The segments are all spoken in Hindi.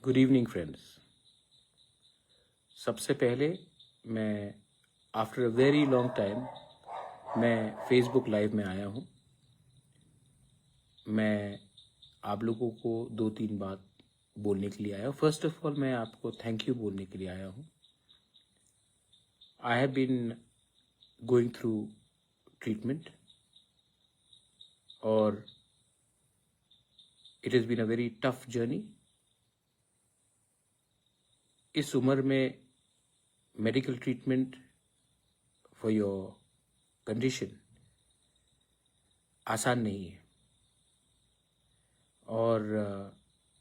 Good evening friends. सबसे पहले मैं after a very long time मैं फेसबुक लाइव में आया हूँ। मैं आप लोगों को 2-3 बात बोलने के लिए आया हूँ। फर्स्ट ऑफ ऑल मैं आपको थैंक यू बोलने के लिए आया हूँ। I have been going through treatment और it has been a very tough journey. इस उम्र में medical treatment for your condition आसान नहीं है और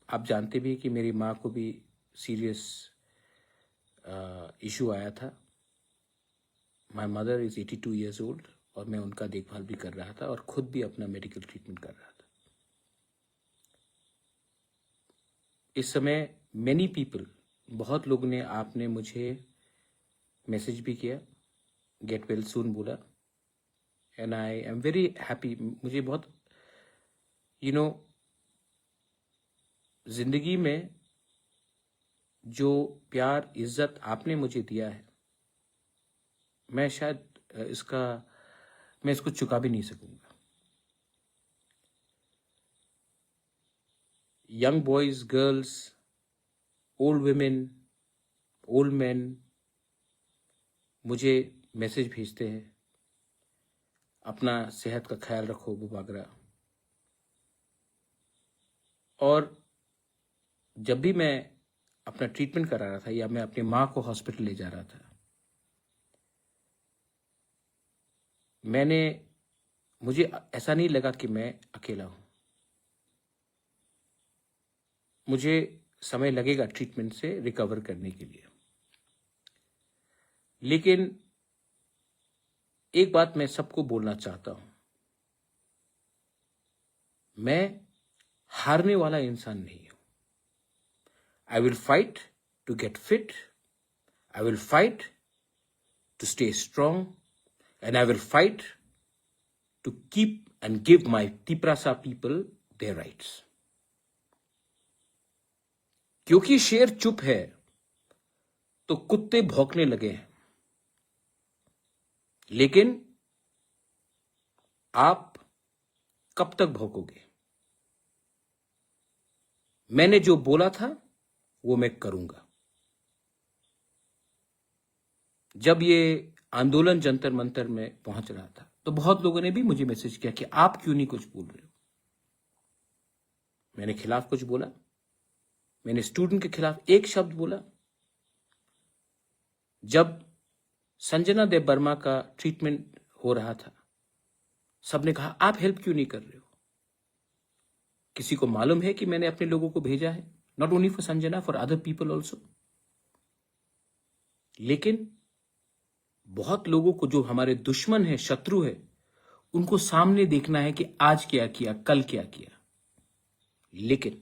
आप जानते भी कि मेरी माँ को भी सीरियस इशू आया था। My mother is 82 years old और मैं उनका देखभाल भी कर रहा था और खुद भी अपना मेडिकल ट्रीटमेंट कर रहा था। इस समय मैनी पीपल, बहुत लोगों ने आपने मुझे मैसेज भी किया, गेट वेल सून बोला and I am very happy. मुझे बहुत जिंदगी में जो प्यार इज्जत आपने मुझे दिया है, मैं शायद मैं इसको चुका भी नहीं सकूंगा। Young boys, girls, old women, old man मुझे मैसेज भेजते हैं, अपना सेहत का ख्याल रखो बुबागरा। और जब भी मैं अपना ट्रीटमेंट करा रहा था या मैं अपनी माँ को हॉस्पिटल ले जा रहा था, मुझे ऐसा नहीं लगा कि मैं अकेला हूं। मुझे समय लगेगा ट्रीटमेंट से रिकवर करने के लिए, लेकिन एक बात मैं सबको बोलना चाहता हूं, मैं हारने वाला इंसान नहीं हूं। I will fight to get fit, I will fight to stay strong and I will fight to keep and give my Tiprasa people their rights. क्योंकि शेर चुप है तो कुत्ते भौंकने लगे हैं, लेकिन आप कब तक भौंकोगे? मैंने जो बोला था वो मैं करूंगा। जब ये आंदोलन जंतर मंतर में पहुंच रहा था तो बहुत लोगों ने भी मुझे मैसेज किया कि आप क्यों नहीं कुछ बोल रहे हो। मैंने खिलाफ कुछ बोला? मैंने स्टूडेंट के खिलाफ एक शब्द बोला? जब संजना देव वर्मा का ट्रीटमेंट हो रहा था, सबने कहा आप हेल्प क्यों नहीं कर रहे हो? किसी को मालूम है कि मैंने अपने लोगों को भेजा है, not only for Sanjana, for other people also. लेकिन बहुत लोगों को, जो हमारे दुश्मन है, शत्रु है, उनको सामने देखना है कि आज क्या किया, कल क्या किया। लेकिन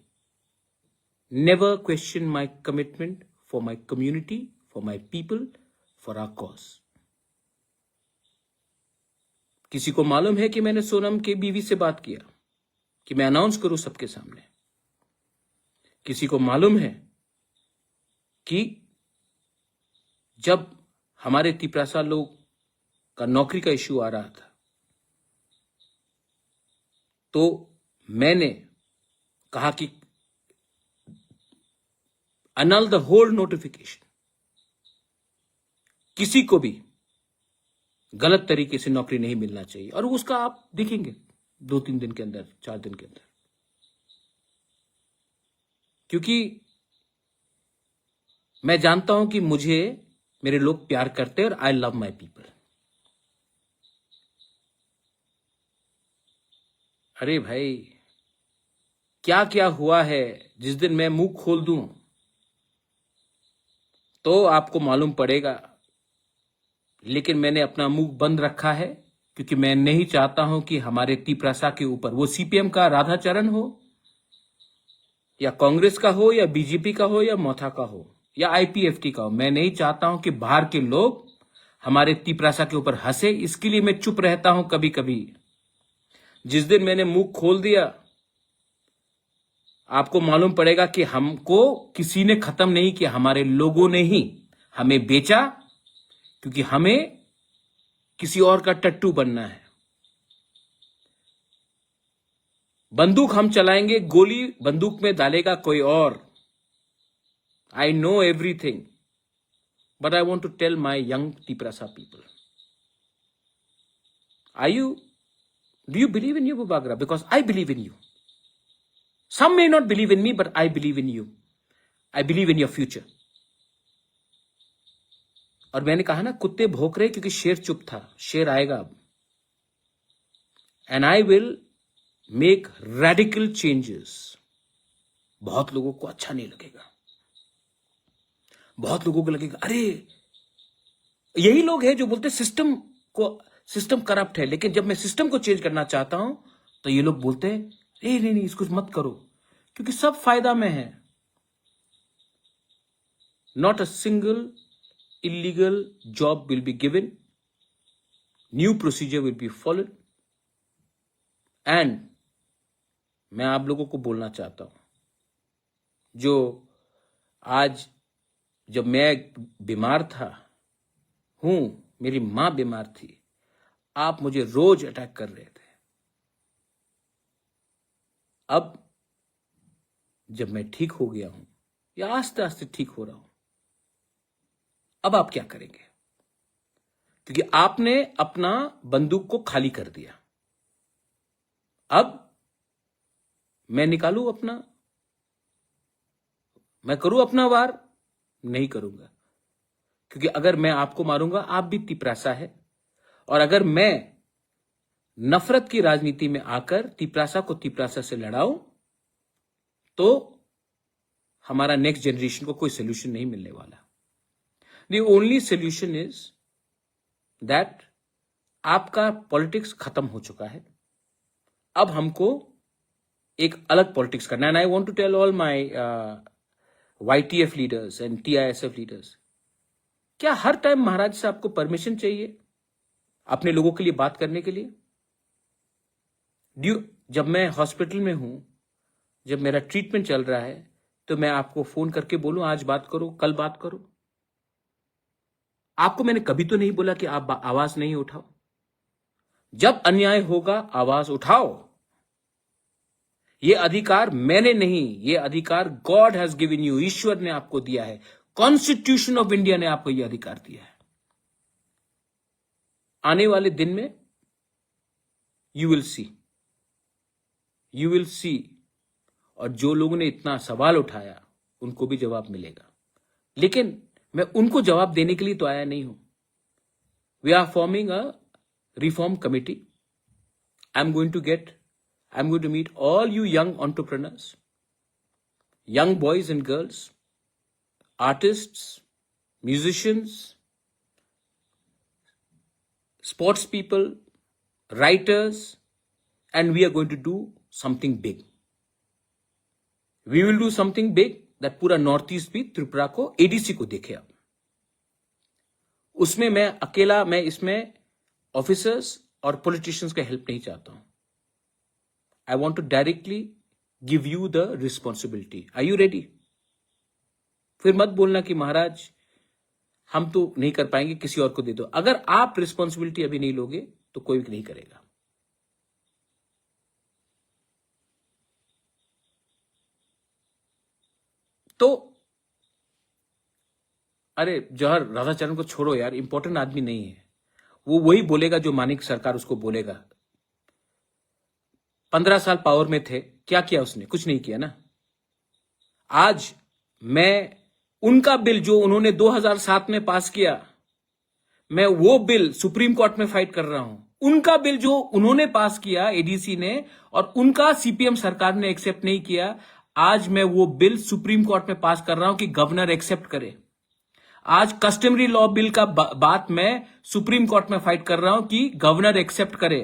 never question my commitment for my community, for my people, for our cause. किसी को मालूम है कि मैंने सोनम के बीवी से बात किया कि मैं अनाउंस करूं सबके सामने। किसी को मालूम है कि जब हमारे तिपरासा लोग का नौकरी का इश्यू आ रहा था तो मैंने कहा कि annul द होल नोटिफिकेशन। किसी को भी गलत तरीके से नौकरी नहीं मिलना चाहिए, और उसका आप देखेंगे 2-3 दिन के अंदर, 4 दिन के अंदर। क्योंकि मैं जानता हूं कि मुझे मेरे लोग प्यार करते हैं और आई लव माई पीपल। अरे भाई, क्या क्या हुआ है, जिस दिन मैं मुंह खोल दूं तो आपको मालूम पड़ेगा। लेकिन मैंने अपना मुंह बंद रखा है क्योंकि मैं नहीं चाहता हूं कि हमारे तिपरासा के ऊपर, वो सीपीएम का राधाचरण हो या कांग्रेस का हो या बीजेपी का हो या मोथा का हो या आईपीएफटी का हो, मैं नहीं चाहता हूं कि बाहर के लोग हमारे तिपरासा के ऊपर हंसे। इसके लिए मैं चुप रहता हूं कभी कभी। जिस दिन मैंने मुंह खोल दिया, आपको मालूम पड़ेगा कि हमको किसी ने खत्म नहीं किया, हमारे लोगों ने ही हमें बेचा, क्योंकि हमें किसी और का टट्टू बनना है। बंदूक हम चलाएंगे, गोली बंदूक में डालेगा कोई और। I know everything, but I want to tell my young Tiprasa people, do you believe in you, Bubagra? Because I believe in you. Some may not believe in me, but I believe in you. I believe in your future. और मैंने कहा ना, कुत्ते भौंक रहे क्योंकि शेर चुप था, शेर आएगा अब। And I will make radical changes. बहुत लोगों को अच्छा नहीं लगेगा, बहुत लोगों को लगेगा अरे, यही लोग हैं जो बोलते सिस्टम करप्ट है, लेकिन जब मैं सिस्टम को चेंज करना चाहता हूं तो ये लोग बोलते हैं नहीं इसको मत करो, क्योंकि सब फायदा में है। Not a single illegal job will be given, new procedure will be followed, and मैं आप लोगों को बोलना चाहता हूं, जो आज जब मैं बीमार था मेरी मां बीमार थी, आप मुझे रोज अटैक कर रहे थे। अब जब मैं ठीक हो गया हूं या आस्ते आस्ते ठीक हो रहा हूं, अब आप क्या करेंगे? क्योंकि आपने अपना बंदूक को खाली कर दिया। अब मैं निकालूं मैं करूं अपना वार? नहीं करूंगा, क्योंकि अगर मैं आपको मारूंगा, आप भी तिपरासा है, और अगर मैं नफरत की राजनीति में आकर तिपरासा को तिपरासा से लड़ाऊं तो हमारा नेक्स्ट जनरेशन को कोई सोल्यूशन नहीं मिलने वाला। The only solution is that आपका पॉलिटिक्स खत्म हो चुका है, अब हमको एक अलग पॉलिटिक्स करना है। And I want to tell all my YTF leaders and TISF leaders, क्या हर टाइम महाराज से आपको परमिशन चाहिए अपने लोगों के लिए बात करने के लिए? जब मैं हॉस्पिटल में हूं, जब मेरा ट्रीटमेंट चल रहा है, तो मैं आपको फोन करके बोलूं आज बात करो, कल बात करो? आपको मैंने कभी तो नहीं बोला कि आप आवाज नहीं उठाओ। जब अन्याय होगा आवाज उठाओ। ये अधिकार मैंने नहीं, ये अधिकार गॉड हैज गिवन यू, ईश्वर ने आपको दिया है, कॉन्स्टिट्यूशन ऑफ इंडिया ने आपको यह अधिकार दिया है। आने वाले दिन में यू विल सी, और जो लोगों ने इतना सवाल उठाया उनको भी जवाब मिलेगा। लेकिन मैं उनको जवाब देने के लिए तो आया नहीं हूं। We are forming a reform committee. I am going to meet all you young entrepreneurs, young boys and girls, artists, musicians, sports people, writers, and we are going to do something big. We will do something big that पूरा नॉर्थ ईस्ट भी त्रिपुरा को, ADC को देखे। अब उसमें मैं इसमें ऑफिसर्स और पॉलिटिशियंस का हेल्प नहीं चाहता हूं। I want to directly give you the responsibility. Are you ready? फिर मत बोलना कि महाराज हम तो नहीं कर पाएंगे, किसी और को दे दो। अगर आप रिस्पॉन्सिबिलिटी अभी नहीं लोगे तो कोई भी नहीं करेगा। तो अरे जौहर राधाचरण को छोड़ो यार, इंपॉर्टेंट आदमी नहीं है वो। वही बोलेगा जो मानिक सरकार उसको बोलेगा। 15 साल पावर में थे, क्या किया उसने? कुछ नहीं किया ना। आज मैं उनका बिल जो उन्होंने 2007 में पास किया, मैं वो बिल सुप्रीम कोर्ट में फाइट कर रहा हूं। उनका बिल जो उन्होंने पास किया ADC ने, और उनका CPM सरकार ने एक्सेप्ट नहीं किया, आज मैं वो बिल सुप्रीम कोर्ट में पास कर रहा हूं कि गवर्नर एक्सेप्ट करे। आज कस्टमरी लॉ बिल का बात मैं सुप्रीम कोर्ट में फाइट कर रहा हूं कि गवर्नर एक्सेप्ट करे।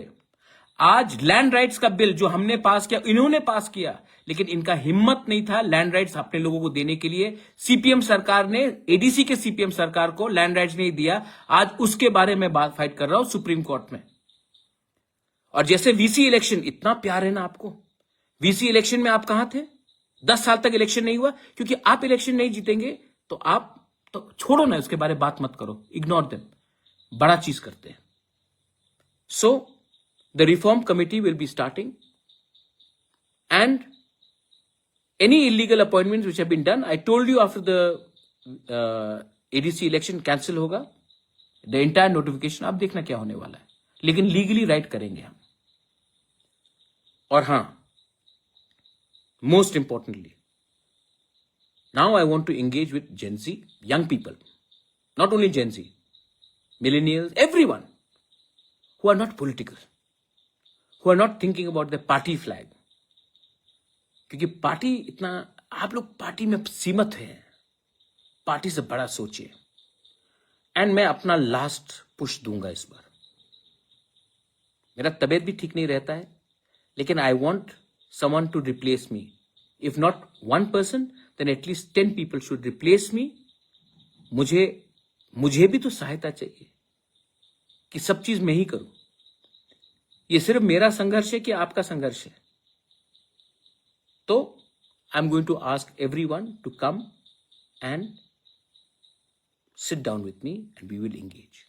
आज लैंड राइट्स का बिल जो हमने पास किया, इन्होंने पास किया, लेकिन इनका हिम्मत नहीं था लैंड राइट्स अपने लोगों को देने के लिए। CPM सरकार ने, ADC के CPM सरकार को लैंड राइट्स नहीं दिया। आज उसके बारे में बात फाइट कर रहा हूं सुप्रीम कोर्ट में। और जैसे VC इलेक्शन, इतना प्यार है ना आपको, VC इलेक्शन में आप कहां थे? 10 साल तक इलेक्शन नहीं हुआ क्योंकि आप इलेक्शन नहीं जीतेंगे तो आप तो छोड़ो ना, उसके बारे में बात मत करो, इग्नोर देम। बड़ा चीज करते हैं। So the reform committee will be starting and any illegal appointments which have been done, I told you after the ADC election cancel होगा, the entire notification आप देखना क्या होने वाला है, लेकिन लीगली राइट करेंगे हम। और हां, most importantly, now I want to engage with Gen Z, young people, not only Gen Z, millennials, everyone who are not political, who are not thinking about the party flag, क्योंकि पार्टी इतना, आप लोग पार्टी में सीमित हैं, पार्टी से बड़ा सोचिए। एंड मैं अपना लास्ट पुश दूंगा इस बार। मेरा तबीयत भी ठीक नहीं रहता है, लेकिन I want someone to replace me. If not 1 person, then at least 10 people should replace me. मुझे भी तो सहायता चाहिए कि सब चीज मैं ही करूं। ये सिर्फ मेरा संघर्ष है कि आपका संघर्ष है? तो I am going to ask everyone to come and sit down with me and we will engage.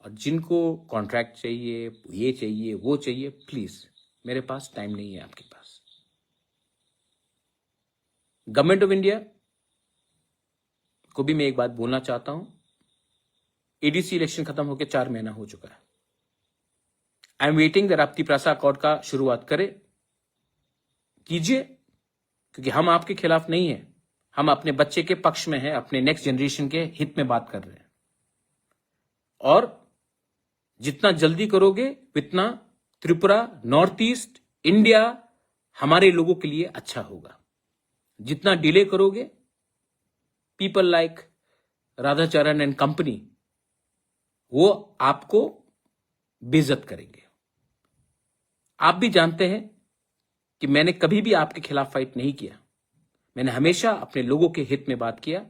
और जिनको कॉन्ट्रैक्ट चाहिए, ये चाहिए, वो चाहिए, प्लीज, मेरे पास टाइम नहीं है आपके पास। गवर्नमेंट ऑफ इंडिया को भी मैं एक बात बोलना चाहता हूं। एडीसी इलेक्शन खत्म होकर 4 महीना हो चुका है। आई एम वेटिंग दैट आप तिपरासा अकॉर्ड का शुरुआत कीजिए, क्योंकि हम आपके खिलाफ नहीं है, हम अपने बच्चे के पक्ष में हैं, अपने नेक्स्ट जनरेशन के हित में बात कर रहे हैं। और जितना जल्दी करोगे उतना त्रिपुरा, नॉर्थ ईस्ट इंडिया हमारे लोगों के लिए अच्छा होगा। जितना डिले करोगे, people like Radhacharan and company वो आपको बेइज्जत करेंगे। आप भी जानते हैं कि मैंने कभी भी आपके खिलाफ फाइट नहीं किया, मैंने हमेशा अपने लोगों के हित में बात किया।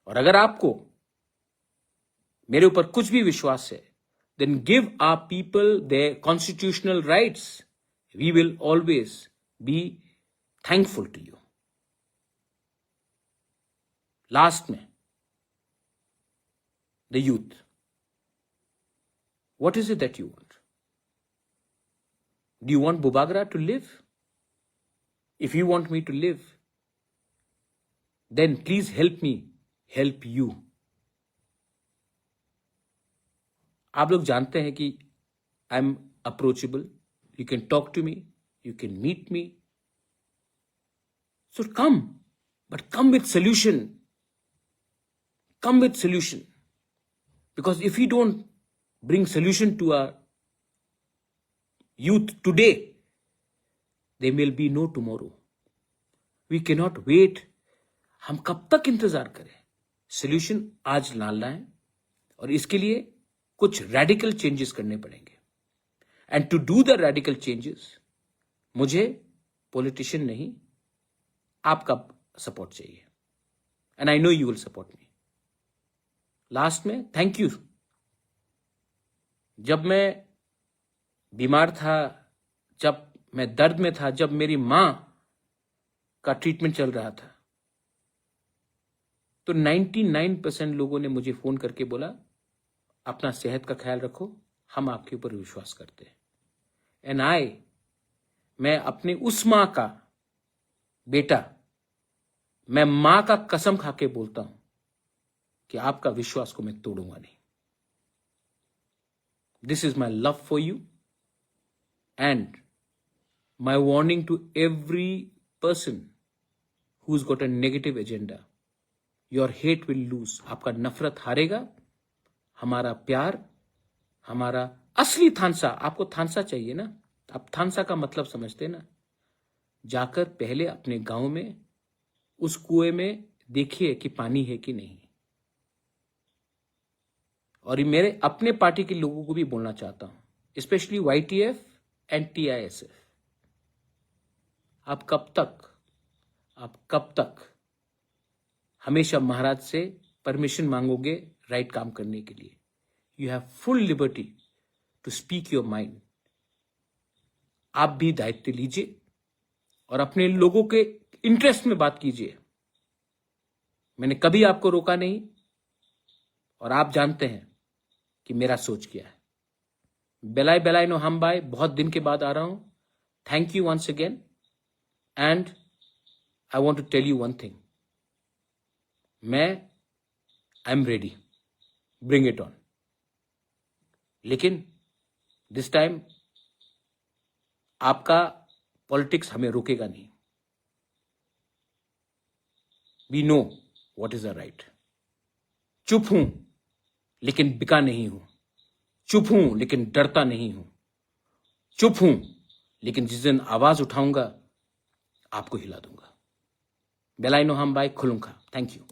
और अगर आपको मेरे ऊपर कुछ भी विश्वास है, then give our people their constitutional rights, we will always be thankful to you. Last में, the youth, what is it that you want? Do you want बुबागरा to live? If you want me to live, then please help me help you. आप लोग जानते हैं कि I am approachable, you can talk to me, you can meet me, so come, but come with solution, because if you don't bring solution to our youth today, there will be no tomorrow. We cannot wait. हम कब तक इंतजार करें? सोल्यूशन आज लाना है और इसके लिए कुछ रेडिकल चेंजेस करने पड़ेंगे। And to do the radical changes, मुझे पॉलिटिशियन नहीं, आपका सपोर्ट चाहिए। And I know you will support me. Last में थैंक यू। जब मैं बीमार था, जब मैं दर्द में था, जब मेरी मां का ट्रीटमेंट चल रहा था, तो 99% लोगों ने मुझे फोन करके बोला, अपना सेहत का ख्याल रखो, हम आपके ऊपर विश्वास करते हैं। एंड मैं अपने उस मां का बेटा, मैं मां का कसम खा के बोलता हूं कि आपका विश्वास को मैं तोड़ूंगा नहीं। This is my love for you and my warning to every person who's got a negative agenda, your hate will lose. आपका नफरत हारेगा, हमारा प्यार, हमारा असली थानसा, आपको थानसा चाहिए ना, आप थानसा का मतलब समझते ना? जाकर पहले अपने गांव में उस कुएं में देखिए कि पानी है कि नहीं। और मेरे अपने पार्टी के लोगों को भी बोलना चाहता हूं, स्पेशली YTF एंड TISF, आप कब तक हमेशा महाराज से परमिशन मांगोगे राइट काम करने के लिए? You have full liberty to speak your mind. आप भी दायित्व लीजिए और अपने लोगों के इंटरेस्ट में बात कीजिए। मैंने कभी आपको रोका नहीं और आप जानते हैं कि मेरा सोच क्या है। बेलाई बेलाई नो हम बाय, बहुत दिन के बाद आ रहा हूं। Thank you once again and I want to tell you one thing, I am ready, bring it on. लेकिन दिस टाइम आपका पॉलिटिक्स हमें रोकेगा नहीं। We know what is the right. चुप हूं लेकिन बिका नहीं हूं, चुप हूं लेकिन डरता नहीं हूं, चुप हूं लेकिन जिस दिन आवाज उठाऊंगा आपको हिला दूंगा। बेलाई नो हम बाय, खुलूंगा। Thank you.